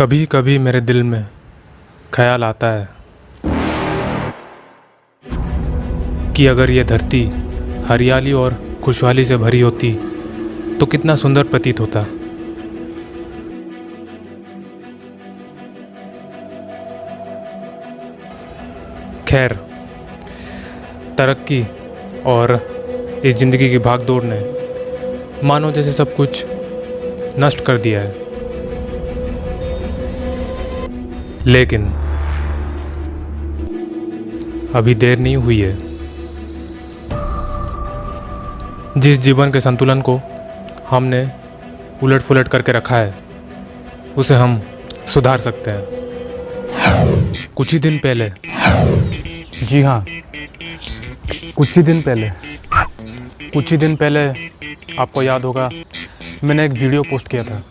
कभी कभी मेरे दिल में ख्याल आता है कि अगर ये धरती हरियाली और खुशहाली से भरी होती तो कितना सुंदर प्रतीत होता। खैर, तरक्की और इस ज़िंदगी की भागदौड़ ने मानो जैसे सब कुछ नष्ट कर दिया है। लेकिन अभी देर नहीं हुई है। जिस जीवन के संतुलन को हमने उलट पुलट करके रखा है उसे हम सुधार सकते हैं। कुछ ही दिन पहले, जी हाँ, कुछ ही दिन पहले आपको याद होगा मैंने एक वीडियो पोस्ट किया था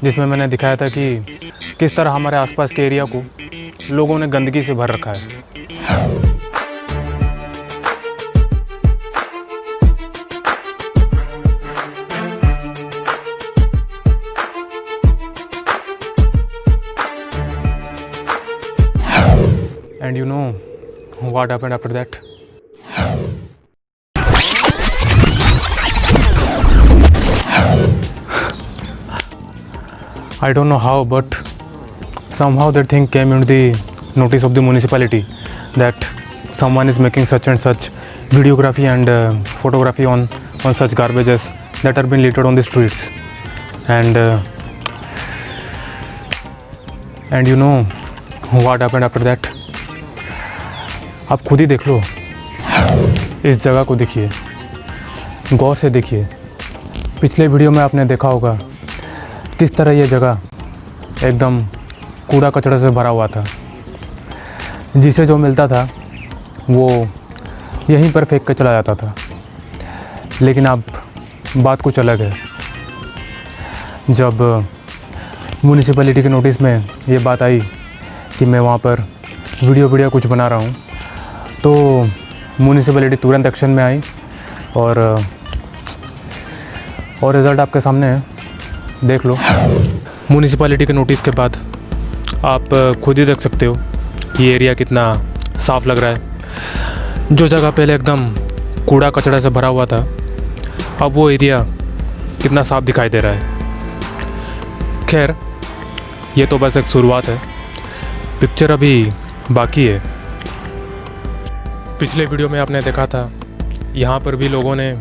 जिसमें मैंने दिखाया था कि किस तरह हमारे आसपास के एरिया को लोगों ने गंदगी से भर रखा है। And you know what happened after that? I don't know how, but somehow that thing came into the notice of the municipality that someone is making such and such videography and photography on such garbages that are being littered on the streets. And you know what happened after that? आप खुद ही देख लो, इस जगह को देखिए, गौर से देखिए। पिछले वीडियो में आपने देखा होगा किस तरह ये जगह एकदम कूड़ा कचरा से भरा हुआ था। जिसे जो मिलता था वो यहीं पर फेंक के चला जाता था। लेकिन अब बात कुछ अलग है। जब म्यूनिसिपैलिटी के नोटिस में ये बात आई कि मैं वहाँ पर वीडियो कुछ बना रहा हूँ, तो म्यूनिसिपैलिटी तुरंत एक्शन में आई और रिज़ल्ट आपके सामने है, देख लो। म्यूनिसिपैलिटी के नोटिस के बाद आप खुद ही देख सकते हो कि ये एरिया कितना साफ़ लग रहा है। जो जगह पहले एकदम कूड़ा कचरा से भरा हुआ था, अब वो एरिया कितना साफ़ दिखाई दे रहा है। खैर, ये तो बस एक शुरुआत है, पिक्चर अभी बाकी है। पिछले वीडियो में आपने देखा था यहाँ पर भी लोगों ने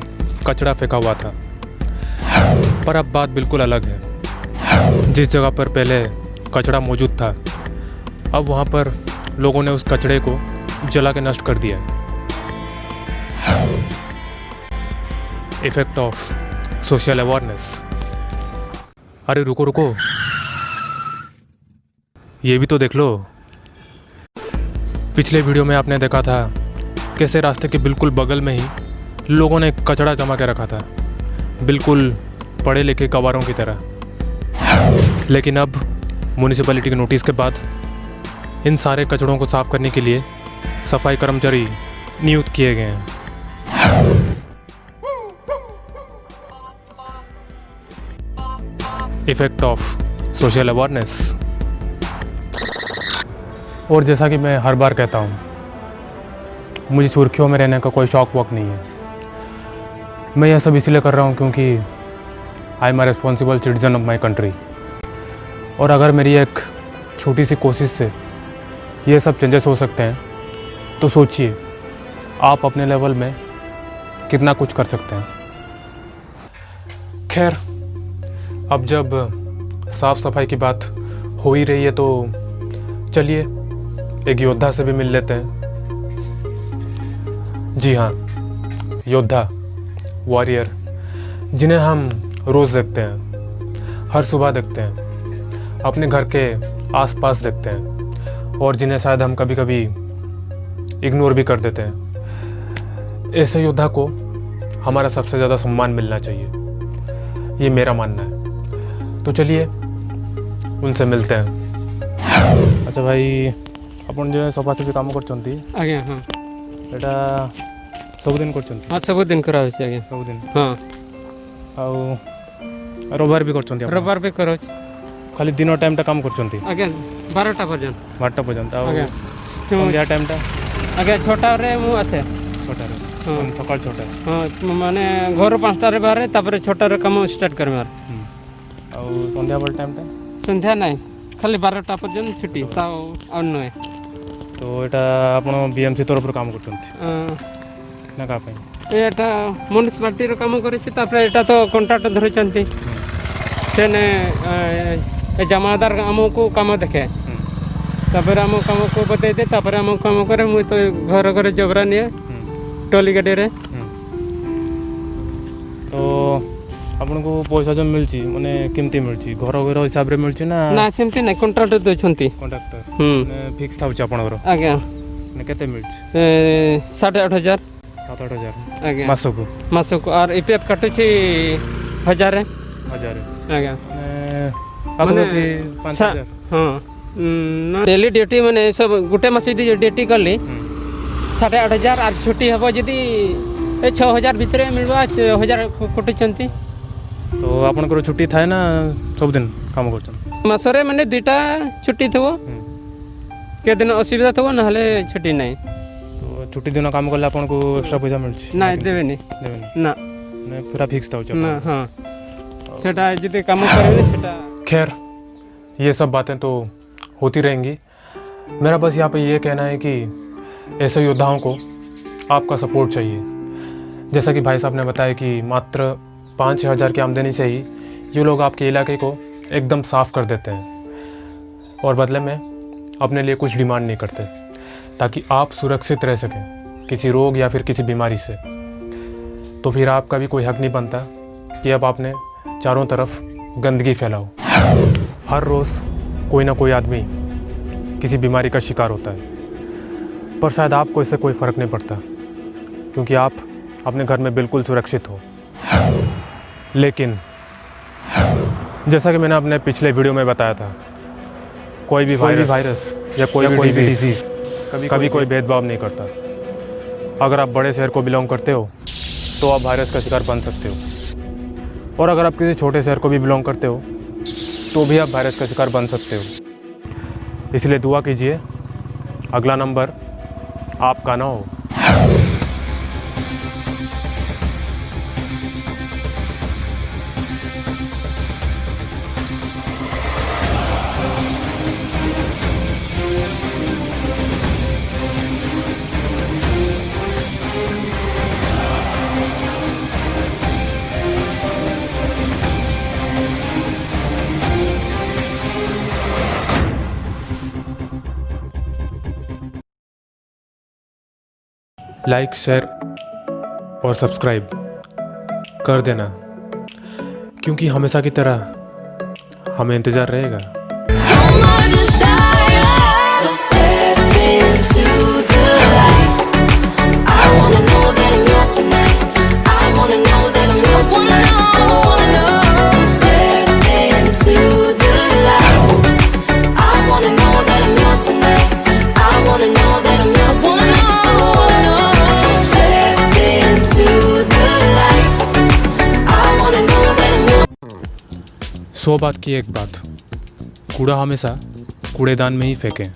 कचरा फेंका हुआ था, पर अब बात बिल्कुल अलग है। जिस जगह पर पहले कचरा मौजूद था, अब वहाँ पर लोगों ने उस कचरे को जला के नष्ट कर दिया है। Effect of social awareness. अरे रुको, ये भी तो देख लो। पिछले वीडियो में आपने देखा था कैसे रास्ते के बिल्कुल बगल में ही लोगों ने कचरा जमा के रखा था, बिल्कुल पढ़े लिखे गवारों की तरह। लेकिन अब म्यूनिसिपैलिटी के नोटिस के बाद इन सारे कचड़ों को साफ़ करने के लिए सफाई कर्मचारी नियुक्त किए गए हैं। Effect of social awareness. और जैसा कि मैं हर बार कहता हूँ, मुझे सुर्खियों में रहने का कोई शौक वॉक नहीं है। मैं यह सब इसलिए कर रहा हूँ क्योंकि I am a responsible citizen of my country. और अगर मेरी एक छोटी सी कोशिश से ये सब चेंजेस हो सकते हैं, तो सोचिए आप अपने लेवल में कितना कुछ कर सकते हैं। खैर, अब जब साफ़ सफाई की बात हो ही रही है तो चलिए एक योद्धा से भी मिल लेते हैं। जी हाँ, योद्धा, वॉरियर, जिन्हें हम रोज़ देखते हैं, हर सुबह देखते हैं, अपने घर के आसपास देखते हैं, और जिन्हें शायद हम कभी कभी इग्नोर भी कर देते हैं। ऐसे योद्धा को हमारा सबसे ज़्यादा सम्मान मिलना चाहिए, ये मेरा मानना है। तो चलिए उनसे मिलते हैं। अच्छा भाई, अपन जो सफासफी काम करछंती आज्ञा। हाँ, एटा सबुदिन करछंती? हाँ, सबुदिन कराउछि आज्ञा। सबुदिन? हाँ। आउ रविवार भी करछंती? रविवार भी कराउछि। खाली दिन टाइमटा काम करछंती आगे 12टा पर्यंत 12टा पर्यंत आ आगे संध्या टाइमटा आगे 6टारे मु आसे 6टारे हाँ। सकाळ 6टा हाँ माने घर 5टारे बाहर तापर 6टारे काम स्टार्ट करमार आ संध्या बेल टाइमटा संध्या नहीं खाली 12टा पर्यंत छुट्टी ता और नय तो एटा आपण बीएमसी तरफ काम करछंती ना का पई एटा म्युनिसिपालिटी रो काम करे छी तापर एटा तो कॉन्ट्रैक्ट धरचंती सेने जमादार हमको काम देखे तापर हम काम को बते दे तापर हम काम करे मु तो घर घर जबरा निए टोली गाड़ी रे तो आपन को पैसा जो मिलची माने केमती मिलची घर घर हिसाब रे मिलची ना सेमती नहीं कॉन्ट्रैक्ट देछंती कॉन्ट्रैक्टर ने फिक्स थाउची आपन घर आज्ञा ने केते मिलची 8,500 7-8 आज्ञा मासको और ईपीएफ काटू छी 1000 आज्ञा माने 5,000 हाँ डेली ड्यूटी माने सब गुटे मासे ड्यूटी करली 8,500 और छुट्टी हबो जदी 6,000 भितर मिलबा 1,000 कटुचंती तो आपन छुट्टी थाए ना सब दिन काम करछन मासरे माने दुटा छुट्टी थबो के दिन असुविधा थबो ना हले छुट्टी नहीं तो छुट्टी दिन काम करले आपन को एक्स्ट्रा पैसा मिलछि ना देबेनी ना ने पूरा फिक्स थाउछ ना हां सेटा जदी काम करबे सेटा खैर ये सब बातें तो होती रहेंगी मेरा बस यहाँ पे ये कहना है कि ऐसे योद्धाओं को आपका सपोर्ट चाहिए जैसा कि भाई साहब ने बताया कि मात्र 5-6 हज़ार की आमदनी से ही ये लोग आपके इलाके को एकदम साफ़ कर देते हैं और बदले में अपने लिए कुछ डिमांड नहीं करते ताकि आप सुरक्षित रह सकें किसी रोग या फिर किसी बीमारी से। तो फिर आपका भी कोई हक नहीं बनता कि अब आपने चारों तरफ गंदगी फैलाओ। हर रोज़ कोई ना कोई आदमी किसी बीमारी का शिकार होता है पर शायद आपको इससे कोई फ़र्क नहीं पड़ता क्योंकि आप अपने घर में बिल्कुल सुरक्षित हो। लेकिन जैसा कि मैंने अपने पिछले वीडियो में बताया था कोई भी वायरस या कोई भी डिजीज़ कभी कोई भेदभाव नहीं करता। अगर आप बड़े शहर को बिलोंग करते हो तो आप वायरस का शिकार बन सकते हो और अगर आप किसी छोटे शहर को भी बिलोंग करते हो तो भी आप वायरस का शिकार बन सकते हो। इसलिए दुआ कीजिए अगला नंबर आपका ना हो। लाइक शेयर और सब्सक्राइब कर देना क्योंकि हमेशा की तरह हमें इंतज़ार रहेगा। सौ बात की एक बात, कूड़ा हमेशा कूड़ेदान में ही फेंकें।